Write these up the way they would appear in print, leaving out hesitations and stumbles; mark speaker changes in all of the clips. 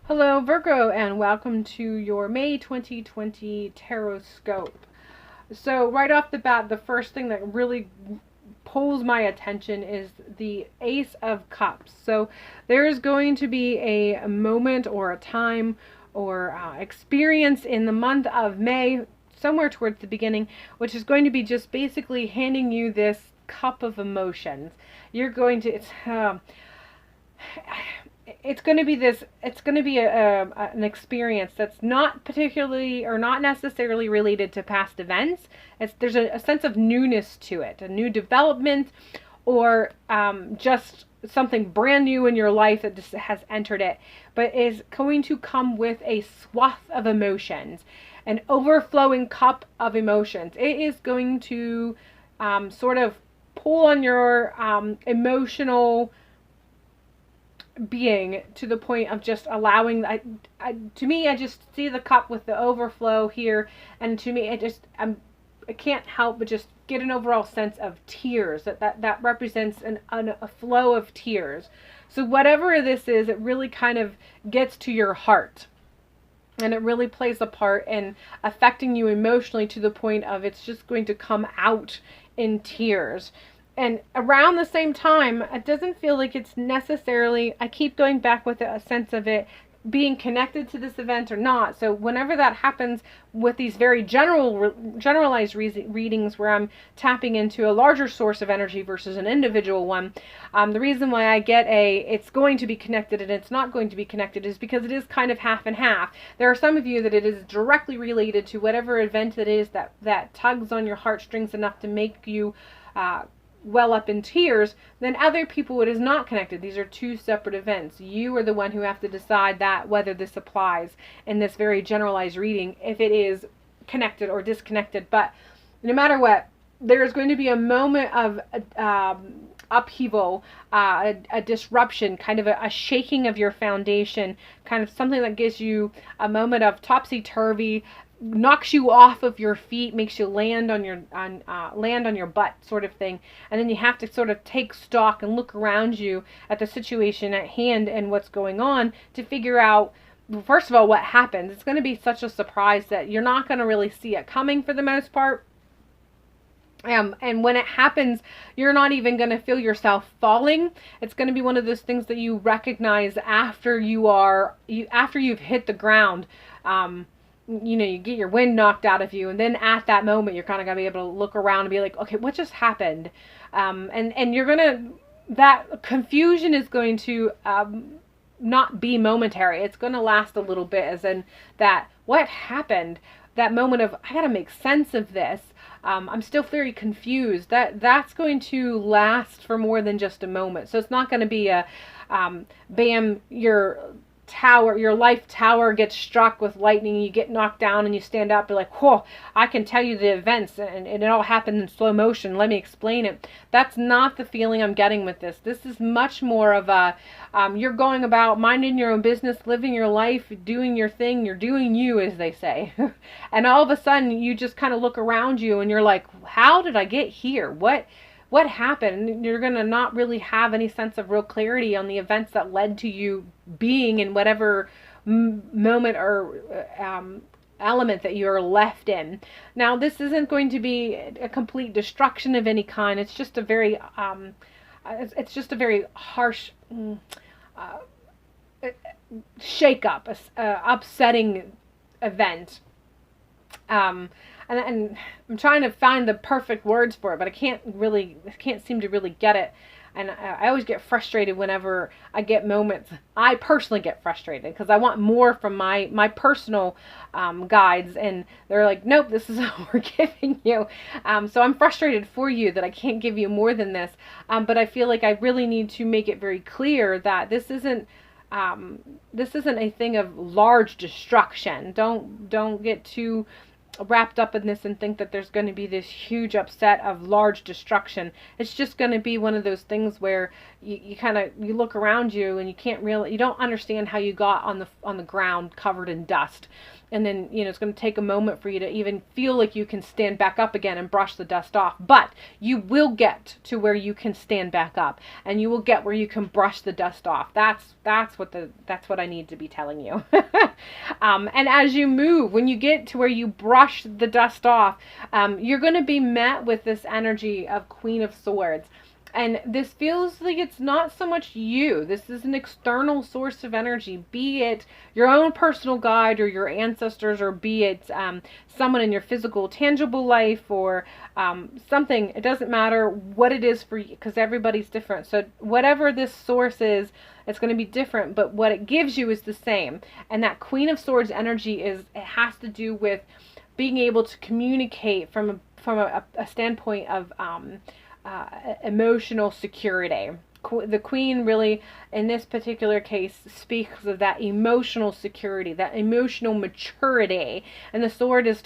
Speaker 1: Hello Virgo, and welcome to your May 2020 Tarotscope. So right off the bat, the first thing that really pulls my attention is the Ace of Cups. So there is going to be a moment or a time or experience in the month of May, somewhere towards the beginning, which is going to be just basically handing you this cup of emotions. You're going to, it's going to be an experience that's not particularly or not necessarily related to past events. There's a sense of newness to it, a new development, or just something brand new in your life that just has entered it, but is going to come with a swath of emotions, an overflowing cup of emotions. It is going to sort of pull on your emotional being to the point of just allowing. To me, I just see the cup with the overflow here, and to me, I can't help but just get an overall sense of tears. That represents a flow of tears. So whatever this is, it really kind of gets to your heart. And it really plays a part in affecting you emotionally to the point of it's just going to come out in tears. And around the same time, it doesn't feel like it's necessarily, I keep going back with a sense of it being connected to this event or not. So whenever that happens with these very generalized readings where I'm tapping into a larger source of energy versus an individual one, the reason why I get it's going to be connected and it's not going to be connected is because it is kind of half and half. There are some of you that it is directly related to whatever event it is that tugs on your heartstrings enough to make you well up in tears. Then other people, it is not connected. These are two separate events. You are the one who have to decide that whether this applies in this very generalized reading, if it is connected or disconnected. But no matter what, there is going to be a moment of upheaval, a disruption, kind of a shaking of your foundation, kind of something that gives you a moment of topsy-turvy, knocks you off of your feet, makes you land on your butt, sort of thing. And then you have to sort of take stock and look around you at the situation at hand and what's going on to figure out, first of all, what happened. It's going to be such a surprise that you're not going to really see it coming for the most part. And when it happens, you're not even going to feel yourself falling. It's going to be one of those things that you recognize after you've hit the ground. You get your wind knocked out of you, and then at that moment you're kind of gonna be able to look around and be like, okay, what just happened? And you're gonna, that confusion is going to not be momentary. It's going to last a little bit, as in that what happened, that moment of I gotta make sense of this. I'm still very confused. That's going to last for more than just a moment. So it's not going to be a bam, your life tower gets struck with lightning, you get knocked down and you stand up, be like, whoa, I can tell you the events and it all happened in slow motion, let me explain it. That's not the feeling I'm getting with this. This is much more of a, you're going about minding your own business, living your life, doing your thing, you're doing you, as they say. And all of a sudden you just kind of look around you and you're like, how did I get here? What happened? You're going to not really have any sense of real clarity on the events that led to you being in whatever moment or element that you're left in. Now, this isn't going to be a complete destruction of any kind. It's just a very, harsh shake-up, upsetting event. And I'm trying to find the perfect words for it, but I can't seem to really get it. And I always get frustrated whenever I get moments. I personally get frustrated because I want more from my personal guides, and they're like, nope, this is what we're giving you. So I'm frustrated for you that I can't give you more than this. But I feel like I really need to make it very clear that this isn't a thing of large destruction. Don't get too wrapped up in this and think that there's going to be this huge upset of large destruction. It's just going to be one of those things where you kind of, you look around you and you don't understand how you got on the ground covered in dust. And then, you know, it's going to take a moment for you to even feel like you can stand back up again and brush the dust off. But you will get to where you can stand back up, and you will get where you can brush the dust off. That's what I need to be telling you. And as you move, when you get to where you brush the dust off, you're going to be met with this energy of Queen of Swords. And this feels like it's not so much you. This is an external source of energy, be it your own personal guide or your ancestors, or be it someone in your physical, tangible life, or something. It doesn't matter what it is for you, because everybody's different. So whatever this source is, it's going to be different, but what it gives you is the same. And that Queen of Swords energy it has to do with being able to communicate from a standpoint of emotional security. The Queen really, in this particular case, speaks of that emotional security, that emotional maturity. And the sword is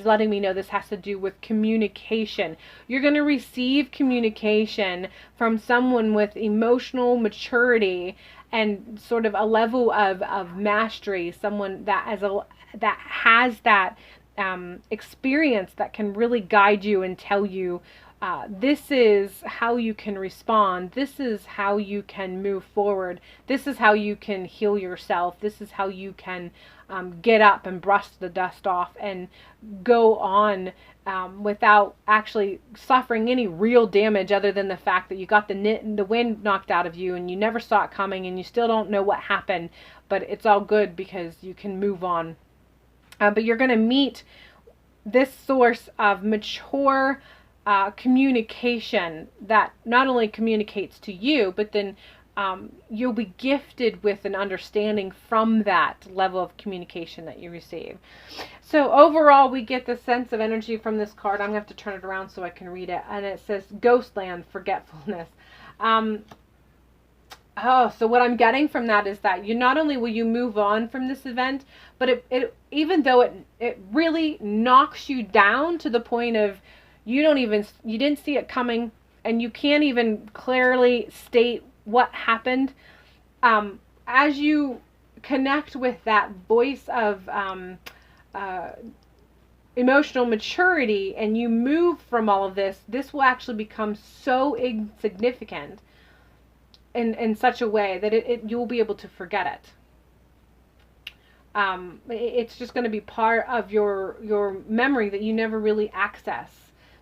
Speaker 1: letting me know this has to do with communication. You're going to receive communication from someone with emotional maturity and sort of a level of mastery, someone that has that experience that can really guide you and tell you this is how you can respond. This is how you can move forward. This is how you can heal yourself. This is how you can get up and brush the dust off and go on without actually suffering any real damage, other than the fact that you got the wind knocked out of you and you never saw it coming and you still don't know what happened. But it's all good because you can move on. But you're going to meet this source of mature communication that not only communicates to you, but then you'll be gifted with an understanding from that level of communication that you receive. So overall, we get the sense of energy from this card. I'm going to have to turn it around so I can read it. And it says Ghostland Forgetfulness. So what I'm getting from that is that not only will you move on from this event, but it even though it really knocks you down to the point of you didn't see it coming, and you can't even clearly state what happened. As you connect with that voice of emotional maturity, and you move from all of this will actually become so insignificant in such a way that you'll be able to forget it. It's just going to be part of your memory that you never really access.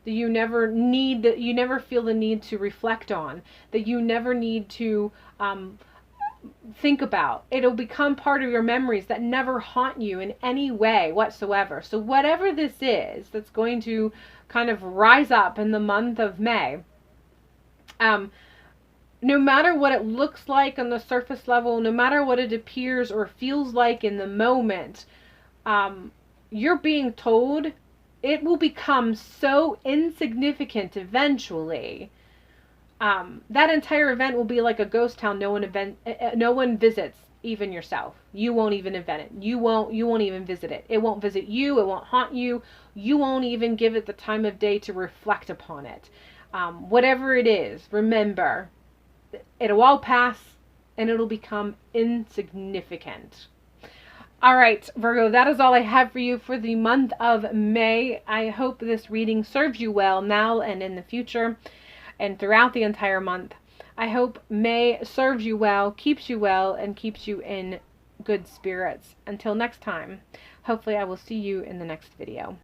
Speaker 1: That you never feel the need to reflect on, that you never need to think about. It'll become part of your memories that never haunt you in any way whatsoever. So whatever this is that's going to kind of rise up in the month of May, no matter what it looks like on the surface level, no matter what it appears or feels like in the moment, you're being told it will become so insignificant eventually. That entire event will be like a ghost town. No one visits, even yourself. You won't even event it. You won't even visit it. It won't visit you. It won't haunt you. You won't even give it the time of day to reflect upon it. Whatever it is, remember, it'll all pass and it'll become insignificant. All right, Virgo, that is all I have for you for the month of May. I hope this reading serves you well now and in the future and throughout the entire month. I hope May serves you well, keeps you well, and keeps you in good spirits. Until next time, hopefully I will see you in the next video.